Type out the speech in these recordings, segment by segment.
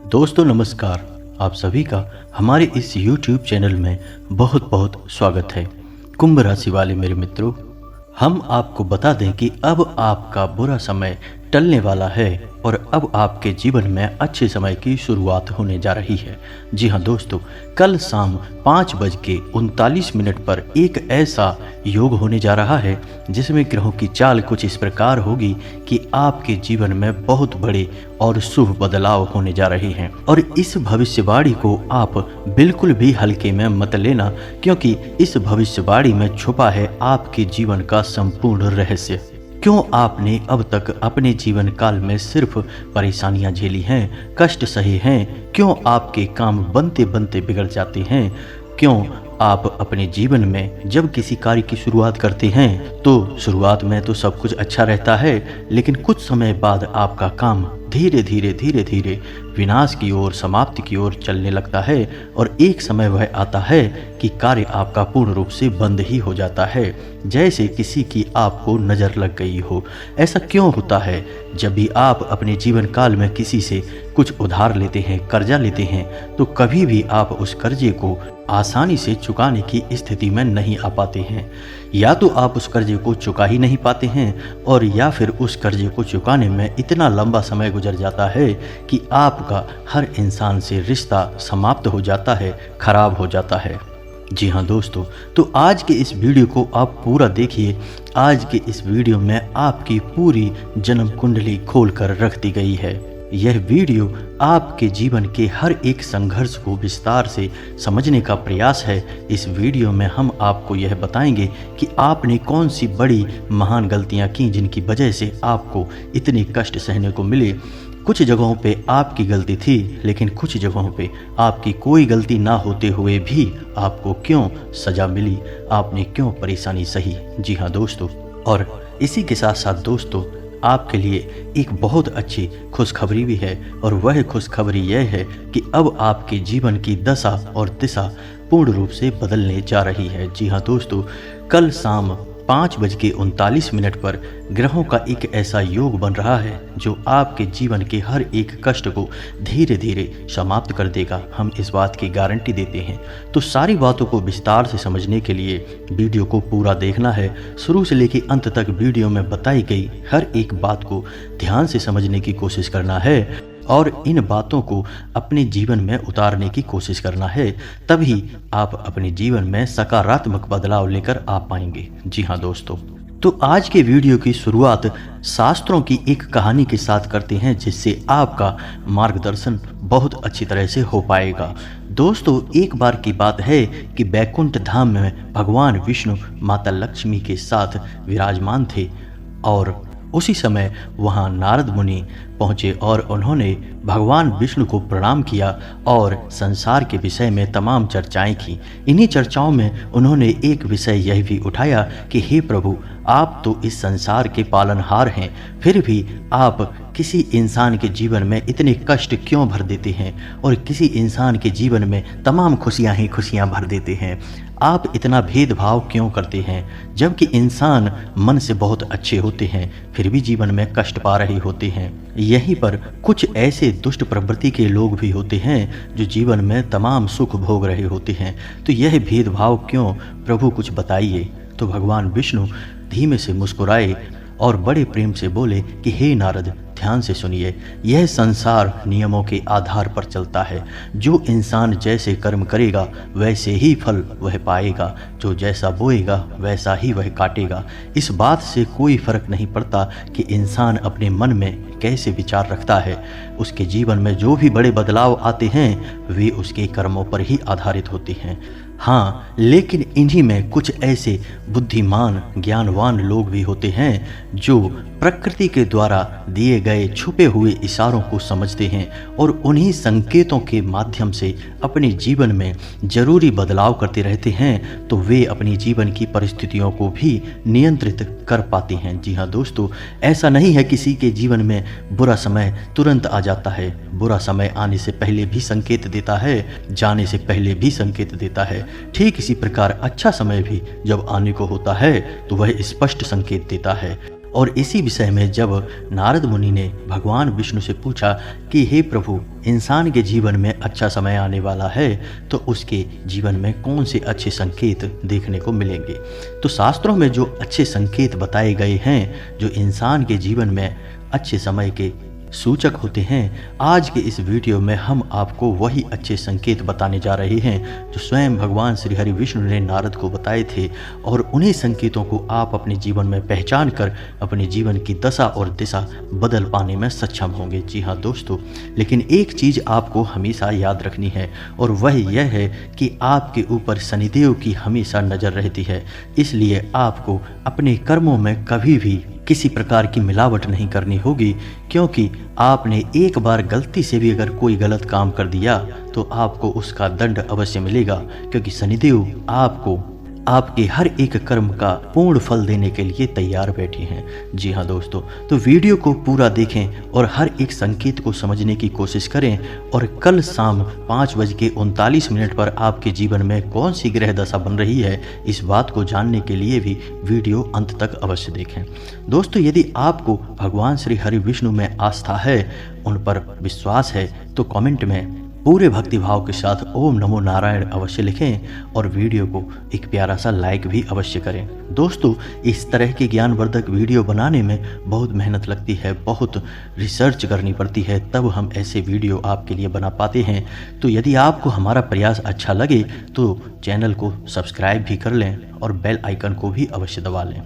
दोस्तों नमस्कार। आप सभी का हमारे इस YouTube चैनल में बहुत बहुत स्वागत है। कुंभ राशि वाले मेरे मित्रों, हम आपको बता दें कि अब आपका बुरा समय टलने वाला है और अब आपके जीवन में अच्छे समय की शुरुआत होने जा रही है। जी हाँ दोस्तों, कल शाम 5:39 पर एक ऐसा योग होने जा रहा है जिसमें ग्रहों की चाल कुछ इस प्रकार होगी कि आपके जीवन में बहुत बड़े और शुभ बदलाव होने जा रहे हैं। और इस भविष्यवाणी को आप बिल्कुल भी हल्के में मत लेना, क्योंकि इस भविष्यवाणी में छुपा है आपके जीवन का संपूर्ण रहस्य। क्यों आपने अब तक अपने जीवन काल में सिर्फ परेशानियां झेली हैं, कष्ट सहे हैं? क्यों आपके काम बनते बनते बिगड़ जाते हैं? क्यों आप अपने जीवन में जब किसी कार्य की शुरुआत करते हैं तो शुरुआत में तो सब कुछ अच्छा रहता है, लेकिन कुछ समय बाद आपका काम धीरे धीरे विनाश की ओर, समाप्ति की ओर चलने लगता है और एक समय वह आता है कि कार्य आपका पूर्ण रूप से बंद ही हो जाता है, जैसे किसी की आपको नज़र लग गई हो। ऐसा क्यों होता है? जब भी आप अपने जीवन काल में किसी से कुछ उधार लेते हैं, कर्जा लेते हैं, तो कभी भी आप उस कर्जे को आसानी से चुकाने की स्थिति में नहीं आ पाते हैं। या तो आप उस कर्जे को चुका ही नहीं पाते हैं, और या फिर उस कर्जे को चुकाने में इतना लंबा समय गुजर जाता है कि आपका हर इंसान से रिश्ता समाप्त हो जाता है, खराब हो जाता है। जी हाँ दोस्तों, तो आज के इस वीडियो को आप पूरा देखिए। आज के इस वीडियो में आपकी पूरी जन्म कुंडली खोल कर रख दी गई है। यह वीडियो आपके जीवन के हर एक संघर्ष को विस्तार से समझने का प्रयास है। इस वीडियो में हम आपको यह बताएंगे कि आपने कौन सी बड़ी महान गलतियां की जिनकी वजह से आपको इतने कष्ट सहने को मिले। कुछ जगहों पे आपकी गलती थी, लेकिन कुछ जगहों पे आपकी कोई गलती ना होते हुए भी आपको क्यों सजा मिली, आपने क्यों परेशानी सही। जी हाँ दोस्तों, और इसी के साथ साथ दोस्तों, आपके लिए एक बहुत अच्छी खुशखबरी भी है, और वह खुशखबरी यह है कि अब आपके जीवन की दशा और दिशा पूर्ण रूप से बदलने जा रही है। जी हाँ दोस्तों, कल शाम 5:39 पर ग्रहों का एक ऐसा योग बन रहा है जो आपके जीवन के हर एक कष्ट को धीरे धीरे समाप्त कर देगा। हम इस बात की गारंटी देते हैं। तो सारी बातों को विस्तार से समझने के लिए वीडियो को पूरा देखना है। शुरू से लेकर अंत तक वीडियो में बताई गई हर एक बात को ध्यान से समझने की कोशिश करना है और इन बातों को अपने जीवन में उतारने की कोशिश करना है। तभी आप अपने जीवन में सकारात्मक बदलाव लेकर आ पाएंगे। जी हाँ दोस्तों, तो आज के वीडियो की शुरुआत शास्त्रों की एक कहानी के साथ करते हैं, जिससे आपका मार्गदर्शन बहुत अच्छी तरह से हो पाएगा। दोस्तों, एक बार की बात है कि बैकुंठ धाम में भगवान विष्णु माता लक्ष्मी के साथ विराजमान थे, और उसी समय वहां नारद मुनि पहुंचे और उन्होंने भगवान विष्णु को प्रणाम किया और संसार के विषय में तमाम चर्चाएं की। इन्हीं चर्चाओं में उन्होंने एक विषय यह भी उठाया कि हे प्रभु, आप तो इस संसार के पालनहार हैं, फिर भी आप किसी इंसान के जीवन में इतने कष्ट क्यों भर देते हैं और किसी इंसान के जीवन में तमाम खुशियां ही खुशियां भर देते हैं। आप इतना भेदभाव क्यों करते हैं, जबकि इंसान मन से बहुत अच्छे होते हैं फिर भी जीवन में कष्ट पा रहे होते हैं। यहीं पर कुछ ऐसे दुष्ट प्रवृत्ति के लोग भी होते हैं जो जीवन में तमाम सुख भोग रहे होते हैं। तो यह भेदभाव क्यों प्रभु, कुछ बताइए। तो भगवान विष्णु धीमे से मुस्कुराए और बड़े प्रेम से बोले कि हे नारद, ध्यान से सुनिए। यह संसार नियमों के आधार पर चलता है। जो इंसान जैसे कर्म करेगा वैसे ही फल वह पाएगा, जो जैसा बोएगा वैसा ही वह काटेगा। इस बात से कोई फर्क नहीं पड़ता कि इंसान अपने मन में कैसे विचार रखता है। उसके जीवन में जो भी बड़े बदलाव आते हैं वे उसके कर्मों पर ही आधारित होते हैं। हाँ, लेकिन इन्हीं में कुछ ऐसे बुद्धिमान ज्ञानवान लोग भी होते हैं जो प्रकृति के द्वारा दिए गए छुपे हुए इशारों को समझते हैं और उन्हीं संकेतों के माध्यम से अपने जीवन में जरूरी बदलाव करते रहते हैं, तो वे अपनी जीवन की परिस्थितियों को भी नियंत्रित कर पाते हैं। जी हाँ दोस्तों, ऐसा नहीं है किसी के जीवन में बुरा समय तुरंत आ जाता है। बुरा समय आने से पहले भी संकेत देता है, जाने से पहले भी संकेत देता है। ठीक इसी प्रकार अच्छा समय भी जब आने को होता है तो वह स्पष्ट संकेत देता है। और इसी विषय में जब नारद मुनि ने भगवान विष्णु से पूछा कि हे प्रभु, इंसान के जीवन में अच्छा समय आने वाला है तो उसके जीवन में कौन से अच्छे संकेत देखने को मिलेंगे, तो शास्त्रों में जो अच्छे संकेत बताए गए हैं जो इंसान के जीवन में अच्छे समय के सूचक होते हैं, आज के इस वीडियो में हम आपको वही अच्छे संकेत बताने जा रहे हैं जो स्वयं भगवान श्री हरि विष्णु ने नारद को बताए थे, और उन्हीं संकेतों को आप अपने जीवन में पहचान कर अपने जीवन की दशा और दिशा बदल पाने में सक्षम होंगे। जी हाँ दोस्तों, लेकिन एक चीज़ आपको हमेशा याद रखनी है और वह यह है कि आपके ऊपर शनिदेव की हमेशा नज़र रहती है, इसलिए आपको अपने कर्मों में कभी भी किसी प्रकार की मिलावट नहीं करनी होगी, क्योंकि आपने एक बार गलती से भी अगर कोई गलत काम कर दिया तो आपको उसका दंड अवश्य मिलेगा, क्योंकि शनिदेव आपको आपके हर एक कर्म का पूर्ण फल देने के लिए तैयार बैठे हैं। जी हाँ दोस्तों, तो वीडियो को पूरा देखें और हर एक संकेत को समझने की कोशिश करें, और कल शाम 5:39 पर आपके जीवन में कौन सी ग्रह दशा बन रही है इस बात को जानने के लिए भी वीडियो अंत तक अवश्य देखें। दोस्तों, यदि आपको भगवान श्री हरि विष्णु में आस्था है, उन पर विश्वास है, तो कमेंट में पूरे भक्तिभाव के साथ ओम नमो नारायण अवश्य लिखें और वीडियो को एक प्यारा सा लाइक भी अवश्य करें। दोस्तों, इस तरह के ज्ञानवर्धक वीडियो बनाने में बहुत मेहनत लगती है, बहुत रिसर्च करनी पड़ती है, तब हम ऐसे वीडियो आपके लिए बना पाते हैं। तो यदि आपको हमारा प्रयास अच्छा लगे तो चैनल को सब्सक्राइब भी कर लें और बेल आइकन को भी अवश्य दबा लें।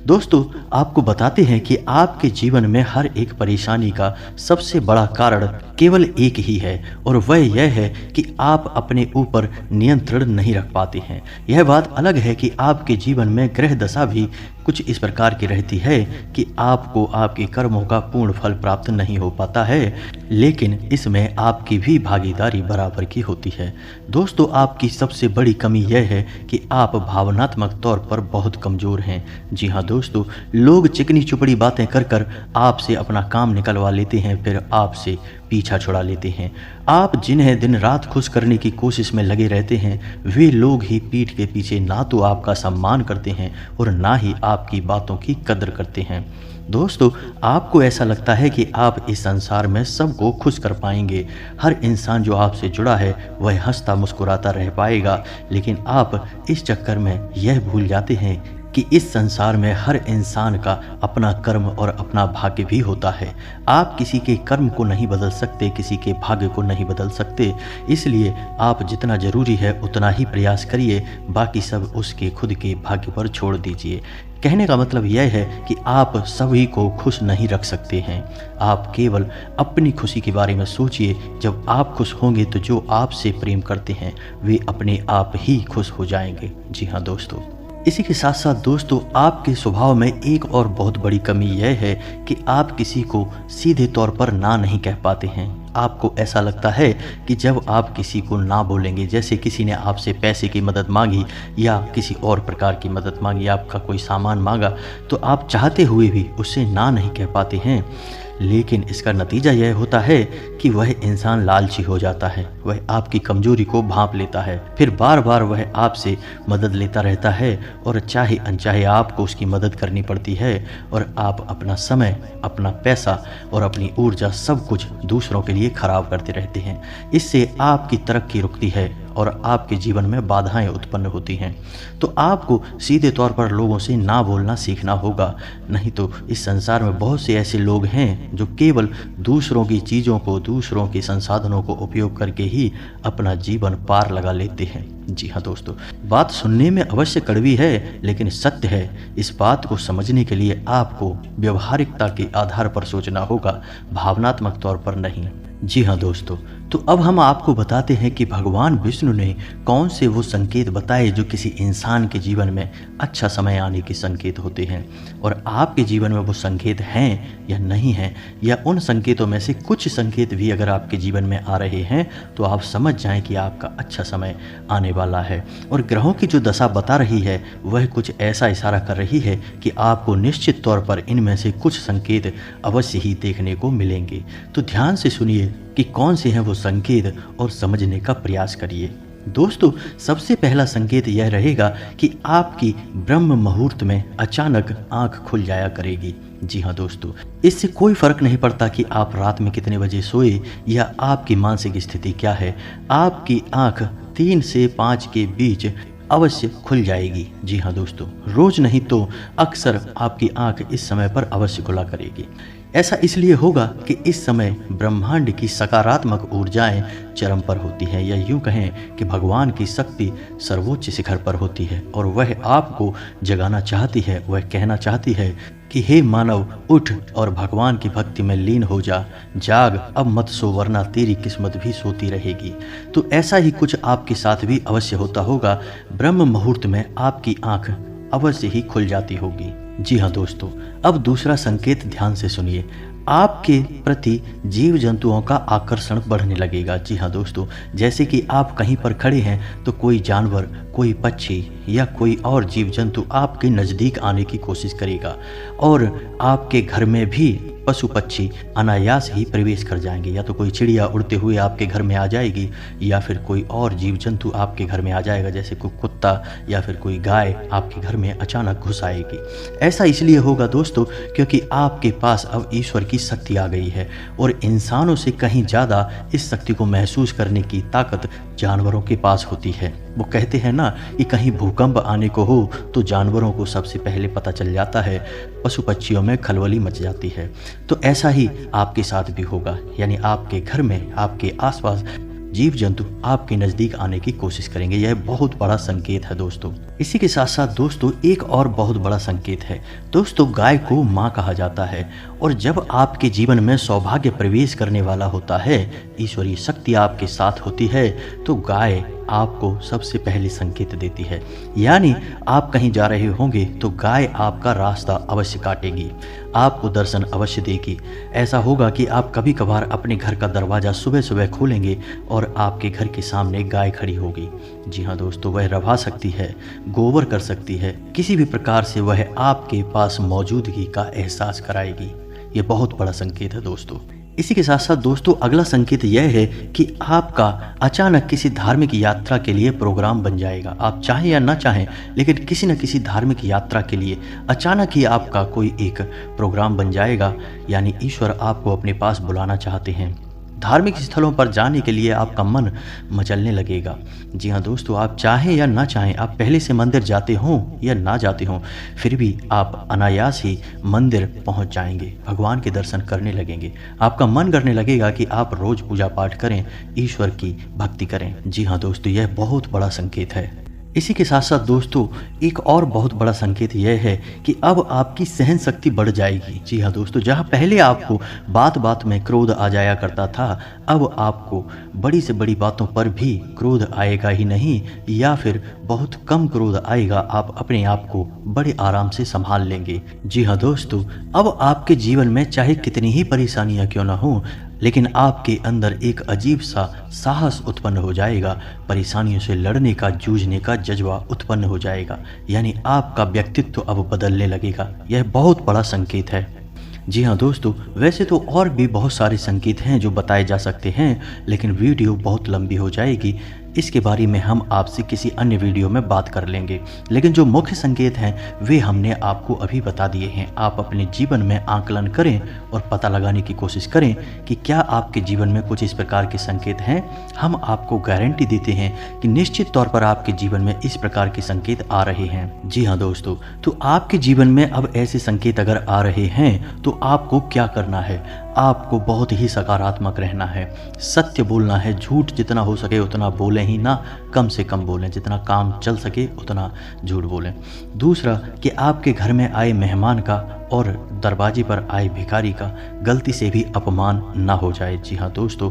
दोस्तों, आपको बताते हैं कि आपके जीवन में हर एक परेशानी का सबसे बड़ा कारण केवल एक ही है, और वह यह है कि आप अपने ऊपर नियंत्रण नहीं रख पाते हैं। यह बात अलग है कि आपके जीवन में ग्रह दशा भी कुछ इस प्रकार की रहती है कि आपको आपके कर्मों का पूर्ण फल प्राप्त नहीं हो पाता है, लेकिन इसमें आपकी भी भागीदारी बराबर की होती है। दोस्तों, आपकी सबसे बड़ी कमी यह है कि आप भावनात्मक तौर पर बहुत कमज़ोर हैं। जी हाँ दोस्तों, लोग चिकनी चुपड़ी बातें कर कर आपसे अपना काम निकलवा लेते हैं, फिर आपसे पीछा छुड़ा लेते हैं। आप जिन्हें दिन रात खुश करने की कोशिश में लगे रहते हैं, वे लोग ही पीठ के पीछे ना तो आपका सम्मान करते हैं और ना ही आपकी बातों की कदर करते हैं। दोस्तों, आपको ऐसा लगता है कि आप इस संसार में सबको खुश कर पाएंगे, हर इंसान जो आपसे जुड़ा है वह हंसता मुस्कुराता रह पाएगा, लेकिन आप इस चक्कर में यह भूल जाते हैं कि इस संसार में हर इंसान का अपना कर्म और अपना भाग्य भी होता है। आप किसी के कर्म को नहीं बदल सकते, किसी के भाग्य को नहीं बदल सकते, इसलिए आप जितना ज़रूरी है उतना ही प्रयास करिए, बाकी सब उसके खुद के भाग्य पर छोड़ दीजिए। कहने का मतलब यह है कि आप सभी को खुश नहीं रख सकते हैं, आप केवल अपनी खुशी के बारे में सोचिए। जब आप खुश होंगे तो जो आपसे प्रेम करते हैं वे अपने आप ही खुश हो जाएंगे। जी हाँ दोस्तों, इसी के साथ साथ दोस्तों, आपके स्वभाव में एक और बहुत बड़ी कमी यह है कि आप किसी को सीधे तौर पर ना नहीं कह पाते हैं। आपको ऐसा लगता है कि जब आप किसी को ना बोलेंगे, जैसे किसी ने आपसे पैसे की मदद मांगी या किसी और प्रकार की मदद मांगी, आपका कोई सामान मांगा, तो आप चाहते हुए भी उससे ना नहीं कह पाते हैं, लेकिन इसका नतीजा यह होता है कि वह इंसान लालची हो जाता है, वह आपकी कमजोरी को भांप लेता है, फिर बार बार वह आपसे मदद लेता रहता है और चाहे अनचाहे आपको उसकी मदद करनी पड़ती है, और आप अपना समय, अपना पैसा और अपनी ऊर्जा सब कुछ दूसरों के लिए खराब करते रहते हैं। इससे आपकी तरक्की रुकती है और आपके जीवन में बाधाएं उत्पन्न होती हैं। तो आपको सीधे तौर पर लोगों से ना बोलना सीखना होगा, नहीं तो इस संसार में बहुत से ऐसे लोग हैं जो केवल दूसरों की चीज़ों को, दूसरों के संसाधनों को उपयोग करके ही अपना जीवन पार लगा लेते हैं। जी हाँ दोस्तों, बात सुनने में अवश्य कड़वी है, लेकिन सत्य है। इस बात को समझने के लिए आपको व्यवहारिकता के आधार पर सोचना होगा, भावनात्मक तौर पर नहीं। जी हाँ दोस्तों, तो अब हम आपको बताते हैं कि भगवान विष्णु ने कौन से वो संकेत बताए जो किसी इंसान के जीवन में अच्छा समय आने के संकेत होते हैं, और आपके जीवन में वो संकेत हैं या नहीं हैं, या उन संकेतों में से कुछ संकेत भी अगर आपके जीवन में आ रहे हैं तो आप समझ जाएं कि आपका अच्छा समय आने वाला है। और ग्रहों की जो दशा बता रही है वह कुछ ऐसा इशारा कर रही है कि आपको निश्चित तौर पर इनमें से कुछ संकेत अवश्य ही देखने को मिलेंगे। तो ध्यान से सुनिए कि कौन से हैं वो संकेत और समझने का प्रयास करिए। दोस्तों, सबसे पहला संकेत यह रहेगा कि आपकी ब्रह्म मुहूर्त में अचानक आंख खुल जाया करेगी। जी हाँ दोस्तों, इससे कोई फर्क नहीं पड़ता कि आप रात में कितने बजे सोए या आपकी मानसिक स्थिति क्या है, आपकी आंख 3 से 5 के बीच अवश्य खुल जाएगी। जी हाँ दोस्तों, रोज नहीं तो अक्सर आपकी आंख इस समय पर अवश्य खुला करेगी। ऐसा इसलिए होगा कि इस समय ब्रह्मांड की सकारात्मक ऊर्जाएं चरम पर होती हैं, या यूं कहें कि भगवान की शक्ति सर्वोच्च शिखर पर होती है और वह आपको जगाना चाहती है। वह कहना चाहती है कि हे मानव, उठ और भगवान की भक्ति में लीन हो जा, जाग, अब मत सो वरना तेरी किस्मत भी सोती रहेगी। तो ऐसा ही कुछ आपके साथ भी अवश्य होता होगा। ब्रह्म मुहूर्त में आपकी आंख अवश्य ही खुल जाती होगी। जी हाँ दोस्तों, अब दूसरा संकेत ध्यान से सुनिए। आपके प्रति जीव जंतुओं का आकर्षण बढ़ने लगेगा। जी हाँ दोस्तों, जैसे कि आप कहीं पर खड़े हैं तो कोई जानवर, कोई पक्षी या कोई और जीव जंतु आपके नज़दीक आने की कोशिश करेगा और आपके घर में भी पशु पक्षी अनायास ही प्रवेश कर जाएंगे। या तो कोई चिड़िया उड़ते हुए आपके घर में आ जाएगी या फिर कोई और जीव जंतु आपके घर में आ जाएगा, जैसे कोई कुत्ता या फिर कोई गाय आपके घर में अचानक घुस आएगी। ऐसा इसलिए होगा दोस्तों क्योंकि आपके पास अब ईश्वर की शक्ति आ गई है और इंसानों से कहीं ज़्यादा इस शक्ति को महसूस करने की ताकत जानवरों के पास होती है। वो कहते हैं ना कि कहीं भूकंप आने को हो तो जानवरों को सबसे पहले पता चल जाता है, पशु पक्षियों में खलबली मच जाती है। तो ऐसा ही आपके साथ भी होगा, यानी आपके घर में, आपके आसपास जीव जंतु आपके नज़दीक आने की कोशिश करेंगे। यह बहुत बड़ा संकेत है दोस्तों। इसी के साथ साथ दोस्तों एक और बहुत बड़ा संकेत है दोस्तों, गाय को माँ कहा जाता है और जब आपके जीवन में सौभाग्य प्रवेश करने वाला होता है, ईश्वरीय शक्ति आपके साथ होती है, तो गाय आपको सबसे पहले संकेत देती है। यानी आप कहीं जा रहे होंगे तो गाय आपका रास्ता अवश्य काटेगी, आपको दर्शन अवश्य देगी। ऐसा होगा कि आप कभी कभार अपने घर का दरवाज़ा सुबह सुबह खोलेंगे और आपके घर के सामने गाय खड़ी होगी। जी हाँ दोस्तों, वह रवा सकती है, गोबर कर सकती है, किसी भी प्रकार से वह आपके पास मौजूदगी का एहसास कराएगी। ये बहुत बड़ा संकेत है दोस्तों। इसी के साथ साथ दोस्तों अगला संकेत यह है कि आपका अचानक किसी धार्मिक यात्रा के लिए प्रोग्राम बन जाएगा। आप चाहें या ना चाहें, लेकिन किसी न किसी धार्मिक यात्रा के लिए अचानक ही आपका कोई एक प्रोग्राम बन जाएगा, यानी ईश्वर आपको अपने पास बुलाना चाहते हैं। धार्मिक स्थलों पर जाने के लिए आपका मन मचलने लगेगा। जी हाँ दोस्तों, आप चाहें या ना चाहें, आप पहले से मंदिर जाते हों या ना जाते हों, फिर भी आप अनायास ही मंदिर पहुंच जाएंगे, भगवान के दर्शन करने लगेंगे। आपका मन करने लगेगा कि आप रोज़ पूजा पाठ करें, ईश्वर की भक्ति करें। जी हाँ दोस्तों, यह बहुत बड़ा संकेत है। इसी के साथ साथ दोस्तों एक और बहुत बड़ा संकेत यह है कि अब आपकी सहन शक्ति बढ़ जाएगी। जी हाँ दोस्तों, जहाँ पहले आपको बात बात में क्रोध आ जाया करता था, अब आपको बड़ी से बड़ी बातों पर भी क्रोध आएगा ही नहीं, या फिर बहुत कम क्रोध आएगा। आप अपने आप को बड़े आराम से संभाल लेंगे। जी हाँ दोस्तों, अब आपके जीवन में चाहे कितनी ही परेशानियाँ क्यों ना हो, लेकिन आपके अंदर एक अजीब सा साहस उत्पन्न हो जाएगा। परेशानियों से लड़ने का, जूझने का जज्बा उत्पन्न हो जाएगा, यानी आपका व्यक्तित्व अब बदलने लगेगा। यह बहुत बड़ा संकेत है। जी हाँ दोस्तों, वैसे तो और भी बहुत सारे संकेत हैं जो बताए जा सकते हैं, लेकिन वीडियो बहुत लंबी हो जाएगी। इसके बारे में हम आपसे किसी अन्य वीडियो में बात कर लेंगे, लेकिन जो मुख्य संकेत हैं वे हमने आपको अभी बता दिए हैं। आप अपने जीवन में आकलन करें और पता लगाने की कोशिश करें कि क्या आपके जीवन में कुछ इस प्रकार के संकेत हैं। हम आपको गारंटी देते हैं कि निश्चित तौर पर आपके जीवन में इस प्रकार के संकेत आ रहे हैं। जी हाँ दोस्तों, तो आपके जीवन में अब ऐसे संकेत अगर आ रहे हैं तो आपको क्या करना है? आपको बहुत ही सकारात्मक रहना है, सत्य बोलना है, झूठ जितना हो सके उतना बोलें ही ना, कम से कम बोलें, जितना काम चल सके उतना झूठ बोलें। दूसरा कि आपके घर में आए मेहमान का और दरवाजे पर आए भिखारी का गलती से भी अपमान ना हो जाए। जी हाँ दोस्तों,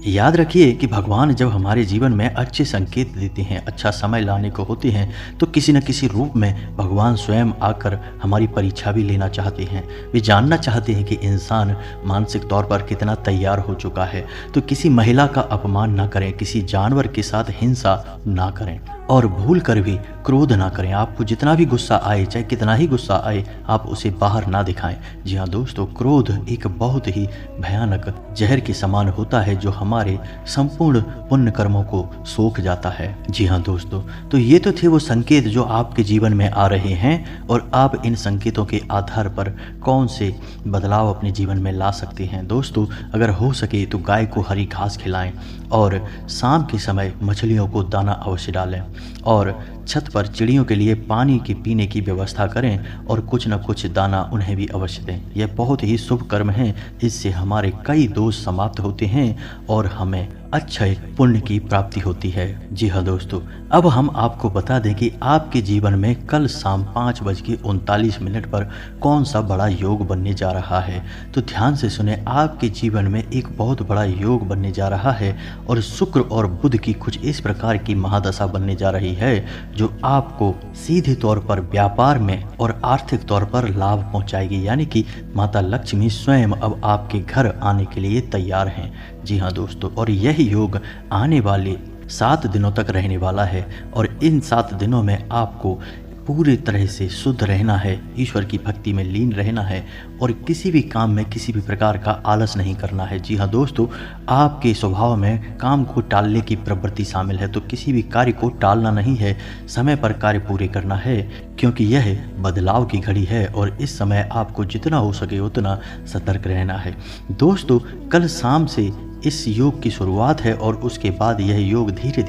याद रखिए कि भगवान जब हमारे जीवन में अच्छे संकेत देते हैं, अच्छा समय लाने को होते हैं, तो किसी न किसी रूप में भगवान स्वयं आकर हमारी परीक्षा भी लेना चाहते हैं। वे जानना चाहते हैं कि इंसान मानसिक तौर पर कितना तैयार हो चुका है। तो किसी महिला का अपमान ना करें, किसी जानवर के साथ हिंसा ना करें। और भूल कर भी क्रोध ना करें। आपको जितना भी गुस्सा आए, चाहे कितना ही गुस्सा आए, आप उसे बाहर ना दिखाएं। जी हाँ दोस्तों, क्रोध एक बहुत ही भयानक जहर के समान होता है जो हमारे संपूर्ण पुण्य कर्मों को सोख जाता है। जी हाँ दोस्तों, तो ये तो थे वो संकेत जो आपके जीवन में आ रहे हैं और आप इन संकेतों के आधार पर कौन से बदलाव अपने जीवन में ला सकते हैं। दोस्तों, अगर हो सके तो गाय को हरी घास खिलाएं और शाम के समय मछलियों को दाना अवश्य डालें और छत पर चिड़ियों के लिए पानी के पीने की व्यवस्था करें और कुछ न कुछ दाना उन्हें भी अवश्य दें। यह बहुत ही शुभ कर्म है। इससे हमारे कई दोष समाप्त होते हैं और हमें अच्छे पुण्य की प्राप्ति होती है। जी हाँ दोस्तों, अब हम आपको बता दें कि आपके जीवन में कल शाम 5:39 पर कौन सा बड़ा योग बनने जा रहा है। तो ध्यान से सुने, आपके जीवन में एक बहुत बड़ा योग बनने जा रहा है और शुक्र और बुध की कुछ इस प्रकार की महादशा बनने जा रही है जो आपको सीधे तौर पर व्यापार में और आर्थिक तौर पर लाभ पहुंचाएगी। यानी कि माता लक्ष्मी स्वयं अब आपके घर आने के लिए तैयार हैं। जी हाँ दोस्तों, और यह योग आने वाले 7 दिनों तक रहने वाला है और इन 7 दिनों में आपको पूरी तरह से शुद्ध रहना है, ईश्वर की भक्ति में लीन रहना है और किसी भी काम में किसी भी प्रकार का आलस नहीं करना है। जी हाँ दोस्तों, आपके स्वभाव में काम को टालने की प्रवृत्ति शामिल है, तो किसी भी कार्य को टालना नहीं है, समय पर कार्य पूरे करना है क्योंकि यह बदलाव की घड़ी है और इस समय आपको जितना हो सके उतना सतर्क रहना है। दोस्तों, कल शाम से इस योग की शुरुआत है और उसके बाद यह योग धीरे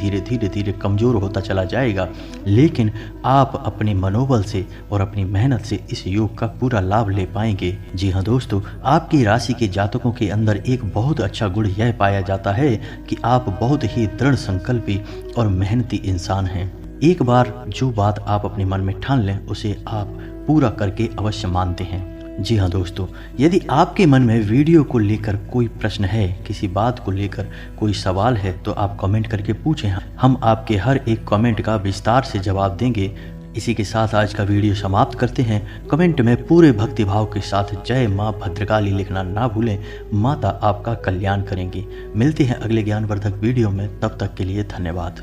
धीरे कमज़ोर होता चला जाएगा, लेकिन आप अपने मनोबल से और अपनी मेहनत से इस योग का पूरा लाभ ले पाएंगे। जी हाँ दोस्तों, आपकी राशि के जातकों के अंदर एक बहुत अच्छा गुण यह पाया जाता है कि आप बहुत ही दृढ़ संकल्पी और मेहनती इंसान हैं। एक बार जो बात आप अपने मन में ठान लें उसे आप पूरा करके अवश्य मानते हैं। जी हाँ दोस्तों, यदि आपके मन में वीडियो को लेकर कोई प्रश्न है, किसी बात को लेकर कोई सवाल है, तो आप कमेंट करके पूछें। हम आपके हर एक कमेंट का विस्तार से जवाब देंगे। इसी के साथ आज का वीडियो समाप्त करते हैं। कमेंट में पूरे भक्तिभाव के साथ जय माँ भद्रकाली लिखना ना भूलें। माता आपका कल्याण करेंगी। मिलते हैं अगले ज्ञानवर्धक वीडियो में, तब तक के लिए धन्यवाद।